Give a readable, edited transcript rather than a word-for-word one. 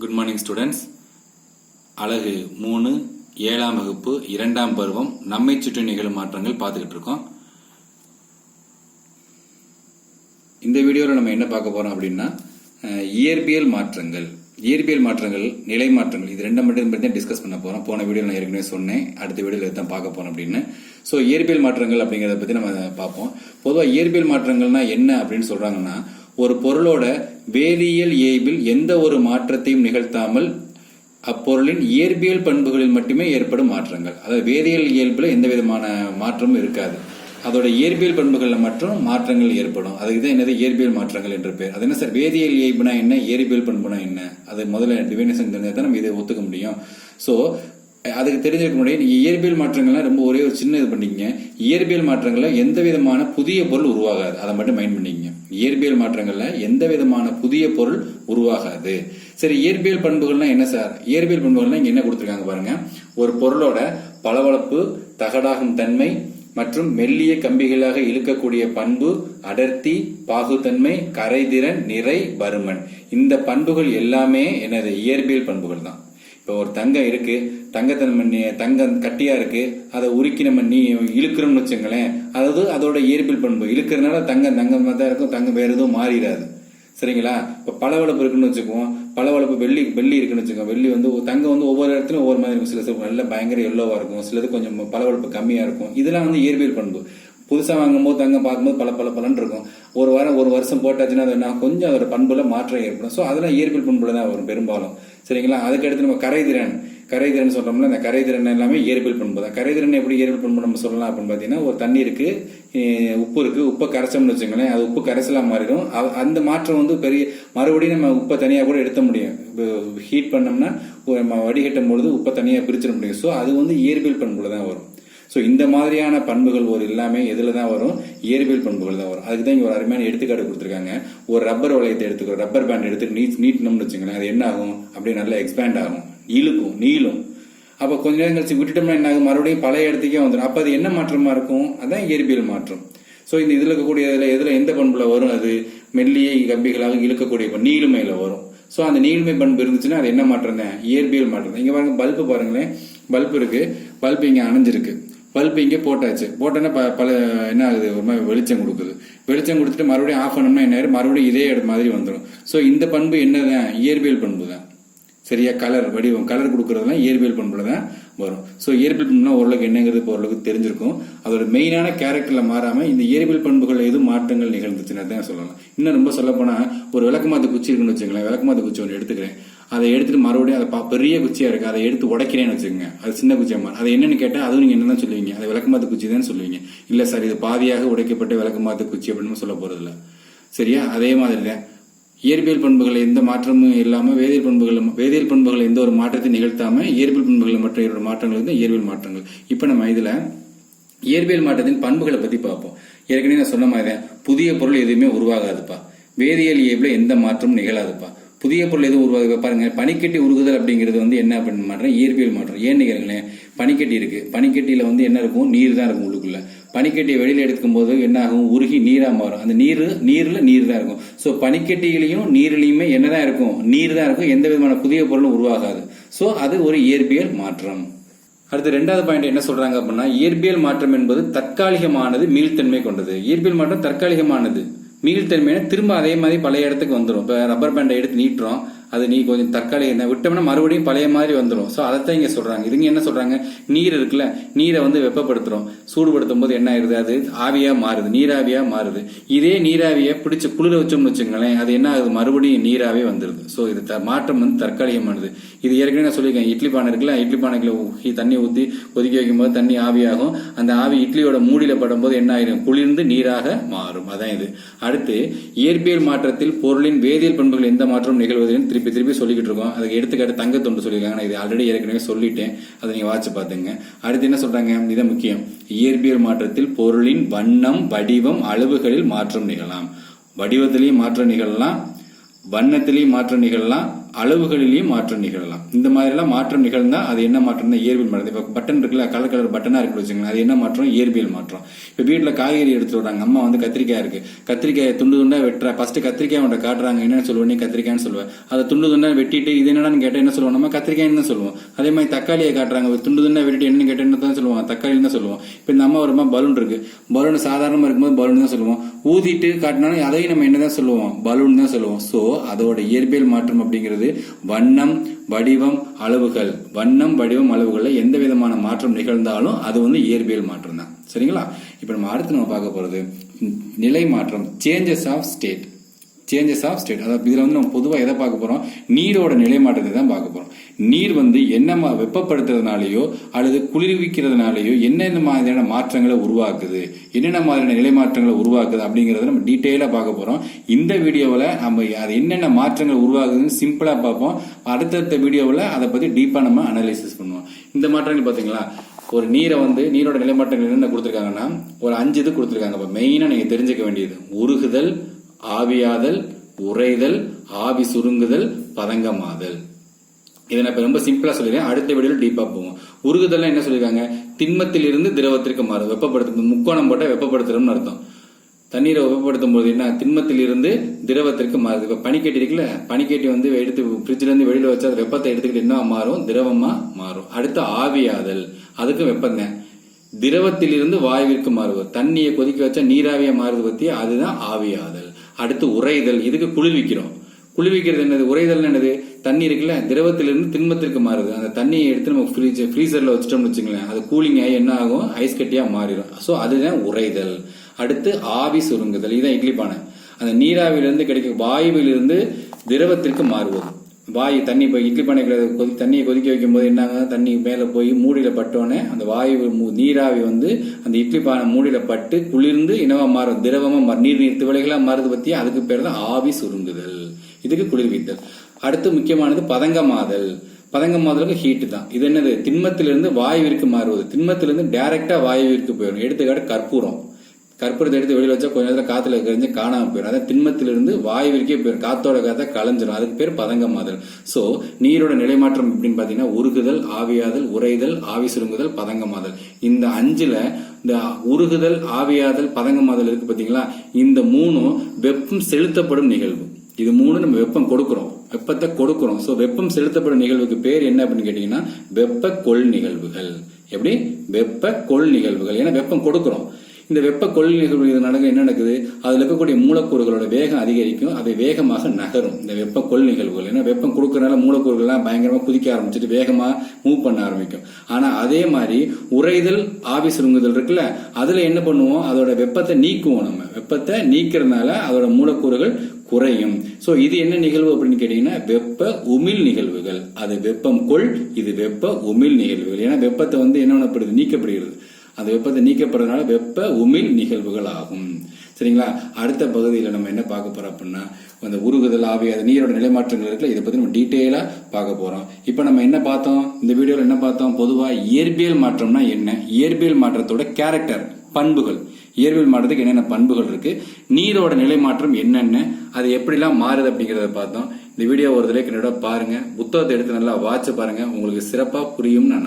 Good morning students. அழகு 3 7ஆம் வகுப்பு 2ஆம் பருவம் நம்மை சுற்றி நிகழும் மாற்றங்கள் பார்த்துக்கிட்டு இருக்கோம். இந்த வீடியோவில் நம்ம என்ன பார்க்க போறோம் அப்படின்னா இயற்பியல் மாற்றங்கள், நிலை மாற்றங்கள், இது ரெண்டை மட்டும் பற்றி டிஸ்கஸ் பண்ண போறோம். போன வீடியோவில் நான் ஏற்கனவே சொன்னேன், அடுத்த வீடியோவில் தான் பார்க்க போறோம் அப்படின்னு. ஸோ இயற்பியல் மாற்றங்கள் அப்படிங்கிறத பற்றி நம்ம பார்ப்போம். பொதுவாக இயற்பியல் மாற்றங்கள்னா என்ன அப்படின்னு சொல்றாங்கன்னா, ஒரு பொருளோட வேதியியல் இயல்பில் எந்த ஒரு மாற்றத்தையும் நிகழ்த்தாமல் அப்பொருளின் இயற்பியல் பண்புகளில் மட்டுமே ஏற்படும் மாற்றங்கள். அதாவது வேதியியல் இயல்புல எந்த விதமான மாற்றமும் இருக்காது, அதோட இயற்பியல் பண்புகளில் மட்டும் மாற்றங்கள் ஏற்படும். அதுக்கு தான் என்னது இயற்பியல் மாற்றங்கள் என்று பேர். அது என்ன சார், வேதியியல் இயல்புனா என்ன, இயற்பியல் பண்புனா என்ன, அது முதல்ல டிஃபைனேஷன் தெரிஞ்சால் தான் நம்ம இதை ஒத்துக்க முடியும். ஸோ அதுக்கு தெரிஞ்சிருக்க முடியும். இயற்பியல் மாற்றங்கள்லாம் ரொம்ப ஒரே ஒரு சின்ன இது பண்ணிக்கங்க. இயற்பியல் மாற்றங்கள்ல எந்த விதமான புதிய பொருள் உருவாகாது, அதை மட்டும் மைண்ட் பண்ணிக்கங்க. இயற்பியல் மாற்றங்கள்ல எந்த விதமான புதிய பொருள் உருவாகாது. சரி, இயற்பியல் பண்புகள்னா என்ன சார்? இயற்பியல் பண்புகள்னா இங்க என்ன கொடுத்திருக்காங்க பாருங்க. ஒரு பொருளோட பளபளப்பு, தகடாகும் தன்மை மற்றும் மெல்லிய கம்பிகளாக இழுக்கக்கூடிய பண்பு, அடர்த்தி, பாகுத்தன்மை, கரைதிறன், நிறை, பருமன், இந்த பண்புகள் எல்லாமே என்னது இயற்பியல் பண்புகள் தான். இப்போ ஒரு தங்கம் இருக்கு, தங்கம் கட்டியா இருக்கு, அதை உருக்கி நம்ம இழுக்கிறோம்னு வச்சுங்களேன், அதாவது அதோட இயற்பியல் பண்பு. இழுக்கிறதுனால தங்கம் தான் இருக்கும், தங்கம் வேற எதுவும் மாறிடாது. சரிங்களா? இப்போ பளபளப்பு இருக்குன்னு வச்சுக்குவோம், பளபளப்பு வெள்ளி இருக்குன்னு வச்சுக்கோங்க. வெள்ளி தங்கம் ஒவ்வொரு இடத்துலையும் ஒவ்வொரு மாதிரி இருக்கும். சிலது நல்ல பயங்கர எல்லோவா இருக்கும், சிலது கொஞ்சம் பளபளப்பு கம்மியா இருக்கும். இதெல்லாம் இயற்பியல் பண்பு. புதுசா வாங்கும்போது தங்கம் பார்க்கும்போது பலன்னு இருக்கும். ஒரு வருஷம் போட்டாச்சுன்னா அது கொஞ்சம் அதோட பண்புல மாற்றம் ஏற்படும். ஸோ அதெல்லாம் இயற்பியல் பண்புல தான் வரும் பெரும்பாலும். சரிங்களா? அதுக்கடுத்து நம்ம கரைதிறன் சொல்றோம்ல, அந்த கரைதிறன் எல்லாமே இயற்பியல் பண்பு தான். கரைதிறன் எப்படி இயற்பியல் பண்பு நம்ம சொல்லலாம் அப்படின்னு பாத்தீங்கன்னா, ஒரு தண்ணி இருக்கு, உப்பு இருக்கு, உப்பை கரைச்சோம்னு வச்சுங்களேன், அது உப்பு கரைசலா மாறிடும். அந்த மாற்றம் பெரிய, மறுபடியும் நம்ம உப்பை தனியா கூட எடுத்த முடியும். ஹீட் பண்ணோம்னா நம்ம வடிகட்டும் பொழுது உப்பை தனியா பிரிச்சிட முடியும். ஸோ அது இயற்பியல் பண்புல தான் வரும். ஸோ இந்த மாதிரியான பண்புகள் எல்லாமே எதுல தான் வரும்? இயற்பியல் பண்புகள் தான் வரும். அதுக்கு தான் இங்க ஒரு அருமையான எடுத்துக்காட்டு கொடுத்துருக்காங்க. ஒரு ரப்பர் வளையத்தை எடுத்துக்கிறோம், ரப்பர் பேண்ட் எடுத்து நீட்டணும்னு வச்சுங்களேன், அது என்ன ஆகும்? அப்படியே நல்லா எக்ஸ்பேண்ட் ஆகும், நீளும். அப்ப கொஞ்ச நேரம் கழிச்சு விட்டுட்டோம்னா என்ன ஆகும்? மறுபடியும் பழைய இடத்துக்கே வந்துடும். அப்ப அது என்ன மாற்றமா இருக்கும்? அதான் இயற்பியல் மாற்றம். ஸோ இந்த இதுல இருக்கக்கூடிய எதுல எந்த பண்புல வரும்? அது மெல்லிய கம்பிகளாக இழுக்கக்கூடிய நீளுமையில வரும். ஸோ அந்த நீள்மை பண்பு இருந்துச்சுன்னா அது என்ன மாற்றம் தான்? இயற்பியல் மாற்றம் தான். இங்க பாருங்க, பல்பு பாருங்களேன், பல்பு இருக்கு, பல்பு இங்க அணைஞ்சிருக்கு, பல்பு இங்கே போட்டோன்னா பல என்ன ஆகுது? ஒரு மாதிரி வெளிச்சம் கொடுத்துட்டு மறுபடியும் ஆஃப் பண்ணோம்னா என்ன ஆயிரும்? மறுபடியும் இதே இடத்து மாதிரி வந்துடும். ஸோ இந்த பண்பு என்னதான்? இயற்பியல் பண்பு தான். சரியா? வடிவம் கலர் கொடுக்கறதுலாம் இயற்பியல் பண்புல தான் வரும். ஸோ இயற்பியல் பண்புனா ஓரளவுக்கு என்னங்கிறது ஓரளவுக்கு தெரிஞ்சிருக்கும். அதோட மெயினான கேரக்டர்ல மாறாம இந்த இயற்பியல் பண்புகள் எதுவும் மாற்றங்கள் நிகழ்ந்துச்சுன்னா தான் சொல்லலாம். இன்னும் ரொம்ப சொல்ல போனா, ஒரு விளக்கமாத்து குச்சி இருக்குன்னு வச்சுங்களேன், விளக்கமாத்து குச்சி ஒன்று எடுத்துக்கிறேன், அதை எடுத்துட்டு மறுபடியும் அதை பெரிய குச்சியா இருக்கு, அதை எடுத்து உடைக்கிறேன்னு வச்சுக்கோங்க, அது சின்ன குச்சியா மாறும். அது என்னன்னு கேட்டா அதுவும் நீங்க என்னதான் சொல்லுவீங்க? அது விளக்கமாத்து குச்சி தான் சொல்லுவீங்க. இல்ல சார், இது பாதியாக உடைக்கப்பட்ட விளக்கமாத்து குச்சி அப்படின்னு சொல்ல போறது இல்ல. சரியா? அதே மாதிரி தான் இயற்பியல் பண்புகள் எந்த மாற்றமும் இல்லாம வேதியியல் பண்புகள் எந்த ஒரு மாற்றத்தை நிகழ்த்தாம இயற்பியல் பண்புகள் மற்ற மாற்றங்கள் தான் இயற்பியல் மாற்றங்கள். இப்ப நம்ம இதுல இயற்பியல் மாற்றத்தின் பண்புகளை பத்தி பார்ப்போம். ஏற்கனவே நான் சொன்ன மாதிரி புதிய பொருள் எதுவுமே உருவாகாதுப்பா, வேதியியல் இயல்புல எந்த மாற்றமும் நிகழாதுப்பா. புதிய பொருள் எதுவும் உருவாக பாருங்க, பனிக்கட்டி உருகுதல் அப்படிங்கிறது என்ன அப்படின்னு மாற்றம்? இயற்பியல் மாற்றம். ஏன்னு கேளுங்களேன், பனிக்கட்டி இருக்கு, பனிக்கட்டியில என்ன இருக்கும்? நீர் தான் இருக்கும் உள்ளுக்குள்ள. பனிக்கட்டியை வெளியில எடுக்கும் போது என்ன ஆகும்? உருகி நீரா மாறும். அந்த நீர்ல நீர் தான் இருக்கும். சோ பனிக்கட்டியிலையும் நீர்லயுமே என்னதான் இருக்கும்? நீர் தான் இருக்கும். எந்த விதமான புதிய பொருளும் உருவாகாது. சோ அது ஒரு இயற்பியல் மாற்றம். அடுத்து ரெண்டாவது பாயிண்ட் என்ன சொல்றாங்க அப்படின்னா, இயற்பியல் மாற்றம் என்பது தற்காலிகமானது, மீள்தன்மை கொண்டது. இயற்பியல் மாற்றம் தற்காலிகமானது, மீள்தன்மையான திரும்ப அதே மாதிரி பழைய இடத்துக்கு வந்துடும். இப்ப ரப்பர் பேண்டை எடுத்து நீட்டுறோம், அது கொஞ்சம் தற்காலிகம் விட்டோம்னா மறுபடியும் பழைய மாதிரி வந்துடும். ஸோ அதைத்தான் இங்க சொல்றாங்க. இதுங்க என்ன சொல்றாங்க? நீர் இருக்குல்ல, நீரை வெப்பப்படுத்துறோம், சூடுபடுத்தும் போது என்ன ஆயிருது? அது ஆவியா மாறுது, நீராவியா மாறுது. இதே நீராவியை பிடிச்சு குளிர வச்சோம்னு வச்சுங்களேன், அது என்ன ஆகுது? மறுபடியும் நீராவே வந்துருது. ஸோ இது மாற்றம் தற்காலிகமானது. இது ஏற்கனவே நான் சொல்லியிருக்கேன், இட்லி பானை இருக்குல்ல, இட்லி பானைக்குள்ள தண்ணி ஊற்றி கொதிக்க வைக்கும் போது தண்ணி ஆவியாகும். அந்த ஆவி இட்லியோட மூடியில படும் போது என்ன ஆயிரும்? குளிர்ந்து நீராக மாறும். அதான் இது. அடுத்து இயற்பியல் மாற்றத்தில் பொருளின் வேதியியல் பண்புகள் எந்த மாற்றம் நிகழ்வதில் திருப்பி சொல்லிக்கிட்டு இருக்கோம். அதுக்கு எடுத்துக்காட்டு தங்கத்தொண்டு சொல்லியிருக்காங்க. நான் இது ஆல்ரெடி ஏற்கனவே சொல்லிட்டேன், அதை நீங்க வாட்சி பாத்துங்க. அடுத்து என்ன சொல்றாங்க? இதான் முக்கியம். இயற்பியல் மாற்றத்தில் பொருளின் வண்ணம், வடிவம், அளவுகளில் மாற்றம் நிகழலாம். வடிவத்திலையும் மாற்றம் நிகழலாம், வண்ணத்திலையும் மாற்றம் நிகழலாம், அளவுகளிலேயும் மாற்றம் நிகழலாம். இந்த மாதிரி எல்லாம் மாற்றம் நிகழ்ந்தா அது என்ன மாற்றம் தான் இயற்பியல் மாற்றம். இப்ப பட்டன் இருக்குல்ல, கலர் கலர் பட்டனா இருக்கு வச்சுக்கோங்க, அது என்ன மாற்றம்? இயற்பியல் மாற்றம். இப்ப வீட்டுல காய்கறி எடுத்து விடுறாங்க, அம்மா வந்து கத்திரிக்காய் இருக்கு, கத்திரிக்காயை துண்டு துண்டா வெட்டுறா, ஃபர்ஸ்ட் கத்திரிக்காய் அவன்கிட்ட காட்டுறாங்க, என்னன்னு சொல்லுவோம்? நீ கத்திரிக்காய்னு சொல்லுவேன். அதை துண்டு துண்டா வெட்டிட்டு இது என்னன்னு கேட்டா என்ன சொல்லுவோம்? நம்ம கத்திரிக்காய்னு தான் சொல்லுவோம். அதே மாதிரி தக்காளியை காட்டுறாங்க, துண்டு துண்டா வெட்டிட்டு என்னன்னு கேட்டா என்ன தான் சொல்லுவோம்? தக்காளி தான் சொல்லுவோம். இப்ப இந்த அம்மா ஒரு பலூன் இருக்கு, பலூன் சாதாரணமா இருக்கும்போது பலூன் தான் சொல்லுவோம். ஊதிட்டு காட்டினாலும் அதையும் நம்ம என்னதான் சொல்லுவோம்? பலூன் தான் சொல்லுவோம். சோ அதோட இயற்பியல் மாற்றம் அப்படிங்கிறது வண்ணம், வடிவம், அளவுகள். வண்ணம், வடிவம், அளவுகள்ல எந்த விதமான மாற்றம் நிகழ்ந்தாலும் அது வந்து இயற்பியல் மாற்றம் தான். சரிங்களா? இப்ப நம்ம அடுத்து நம்ம பார்க்க போறது நிலை மாற்றம், changes of state. Changes of state, அதாவது இதுல வந்து நம்ம பொதுவாக எதை பார்க்க போறோம்? நீரோட நிலை மாற்றத்தை தான் பார்க்க போறோம். நீர் வந்து என்ன வெப்பப்படுத்துறதுனாலயோ அல்லது குளிர்விக்கிறதுனாலயோ என்னென்ன மாதிரியான மாற்றங்களை உருவாக்குது, என்னென்ன மாதிரியான நிலை மாற்றங்களை உருவாக்குது அப்படிங்கறத நம்ம டீட்டெயிலா பார்க்க போறோம். இந்த வீடியோவில் நம்ம அது என்னென்ன மாற்றங்கள் உருவாகுதுன்னு சிம்பிளா பார்ப்போம். அடுத்தடுத்த வீடியோவில் அதை பத்தி டீப்பா நம்ம அனலைசிஸ் பண்ணுவோம். இந்த மாற்றங்கள் பாத்தீங்களா, ஒரு நீரை வந்து நீரோட நிலை மாற்றங்கள் என்னென்ன கொடுத்துருக்காங்கன்னா ஒரு 5 இது கொடுத்துருக்காங்க. இப்போ மெயினா நீங்க தெரிஞ்சுக்க வேண்டியது உருகுதல், ஆவியாதல், உறைதல், ஆவி சுருங்குதல், பதங்கமாதல். இதை நான் ரொம்ப சிம்பிளா சொல்லிடுறேன், அடுத்த வீடியோல டீப்பா போவோம். உருகுதல் என்ன சொல்லிருக்காங்க? திண்மத்தில் இருந்து திரவத்திற்கு மாறும். வெப்பப்படுத்தும் முக்கோணம் போட்ட வெப்பப்படுத்துறோம்னு அர்த்தம். தண்ணீரை வெப்பப்படுத்தும் போது என்ன? திண்மத்தில் இருந்து திரவத்திற்கு மாறுது. இப்ப பனிக்கட்டி இருக்குல்ல, பனிக்கட்டி வந்து எடுத்து ஃப்ரிட்ஜ்ல இருந்து வெளியில வச்சா வெப்பத்தை எடுத்துக்கிட்டு என்ன மாறும்? திரவமா மாறும். அடுத்து ஆவியாதல், அதுக்கு வெப்பம் தான். திரவத்தில் இருந்து வாயுவிற்கு மாறுவது, தண்ணியை கொதிக்க வச்சா நீராவியா மாறுது பத்தி, அதுதான் ஆவியாதல். அடுத்து உறைதல், இதுக்கு குளிர்விக்கிறோம். குளிர்விக்கிறது என்னது? உறைதல் என்னது? தண்ணி இருக்குல்ல, திரவத்திலிருந்து திண்மத்திற்கு மாறுது. அந்த தண்ணியை எடுத்து நம்ம ஃப்ரீசர்ல வச்சுட்டோம்னு வச்சுங்களேன், அது கூலிங் ஆகி என்ன ஆகும்? ஐஸ் கட்டியா மாறிடும். சோ அதுதான் உறைதல். அடுத்து ஆவி சுருங்குதல், இதுதான் இட்லி பானை. அந்த நீராவிலிருந்து கிடைக்கும் வாயுவிலிருந்து திரவத்திற்கு மாறுவது. வாயு தண்ணி இப்போ இட்லி பானைகளை தண்ணியை கொதிக்க வைக்கும் போது என்ன, தண்ணி மேலே போய் மூடியில பட்டோன்னே அந்த வாயு நீராவி வந்து அந்த இட்லி பானை மூடியில பட்டு குளிர்ந்து என்னவா மாறும்? திரவமா நீர் திவலைகளா மாறுது பத்தி, அதுக்கு பேர் தான் ஆவி சுருங்குதல். இதுக்கு குளிர்வித்தல். அடுத்து முக்கியமானது பதங்கமாதல். பதங்கமாதலுக்கு ஹீட் தான். இது என்னது? திண்மத்திலிருந்து வாயுவிற்கு மாறுவது. திண்மத்திலிருந்து டைரக்டா வாயுவிற்கு போயிடும். எடுத்துக்காட்டு கற்பூரம். கற்பூரத்தை எடுத்து வெளியில வச்சா கொஞ்ச நேரத்தில் காத்துல கரைஞ்சு காணாம போயிடும். அதாவது திண்மத்திலிருந்து வாயுவிற்கே போயிடும், காத்தோட காத்தா கலைஞ்சிடும். அதுக்கு பேர் பதங்கமாதல். சோ நீரோட நிலைமாற்றம் எப்படின்னு பாத்தீங்கன்னா உருகுதல், ஆவியாதல், உறைதல், ஆவி சுருங்குதல், பதங்கமாதல். இந்த 5ல இந்த உருகுதல், ஆவியாதல், பதங்கமாதல் இருக்கு பாத்தீங்களா, இந்த 3 வெப்பம் செலுத்தப்படும் நிகழ்வு. இது 3 நம்ம வெப்பம் கொடுக்கிறோம், வெப்பத்தை கொடுக்கிறோம். சோ வெப்பம் செலுத்தப்படும் நிகழ்வுக்கு பேர் என்ன அப்படின்னு கேட்டீங்கன்னா வெப்ப கொள் நிகழ்வுகள். எப்படி? வெப்ப கொள் நிகழ்வுகள். ஏன்னா வெப்பம் கொடுக்கிறோம். இந்த வெப்ப கொள் நிகழ்வு நடக்க என்ன நடக்குது? அதுல இருக்கக்கூடிய மூலக்கூறுகளோட வேகம் அதிகரிக்கும், அவை வேகமாக நகரும். இந்த வெப்ப கொள் நிகழ்வுகள், ஏன்னா வெப்பம் கொடுக்கறதுனால மூலக்கூறுகள்லாம் பயங்கரமா குதிக்க ஆரம்பிச்சுட்டு வேகமா மூவ் பண்ண ஆரம்பிக்கும். ஆனா அதே மாதிரி உறைதல், ஆவி சுருங்குதல் இருக்குல்ல, அதுல என்ன பண்ணுவோம்? அதோட வெப்பத்தை நீக்குவோம். நம்ம வெப்பத்தை நீக்கிறதுனால அதோட மூலக்கூறுகள் குறையும். சோ இது என்ன நிகழ்வு அப்படின்னு கேட்டீங்கன்னா வெப்ப உமிழ் நிகழ்வுகள். அது வெப்பம் கொள், இது வெப்ப உமிழ் நிகழ்வுகள். ஏன்னா வெப்பத்தை வந்து என்ன பண்ணப்படுது? நீக்கப்படுகிறது. அந்த வெப்பத்தை நீக்கப்படுறதுனால வெப்ப உமிழ் நிகழ்வுகள் ஆகும். சரிங்களா? அடுத்த பகுதியில் நம்ம என்ன பார்க்க போறோம் அப்படின்னா அந்த உருகுதல், ஆவியாதல், நீரோட நிலைமாற்றங்கள் இருக்குல்ல, இதை பத்தி நம்ம டீட்டெயிலா பார்க்க போறோம். இப்ப நம்ம என்ன பார்த்தோம்? இந்த வீடியோல என்ன பார்த்தோம்? பொதுவா இயற்பியல் மாற்றம்னா என்ன, இயற்பியல் மாற்றத்தோட கேரக்டர், பண்புகள், இயற்பியல் மாற்றத்துக்கு என்னென்ன பண்புகள் இருக்கு, நீரோட நிலை மாற்றம் என்னென்ன, அது எப்படிலாம் மாறுது அப்படிங்கறத பார்த்தோம். இந்த வீடியோ ஒரு தடவை என்னோட பாருங்க, புத்தகத்தை எடுத்து நல்லா வாட்ச பாருங்க, உங்களுக்கு சிறப்பா புரியும். நான்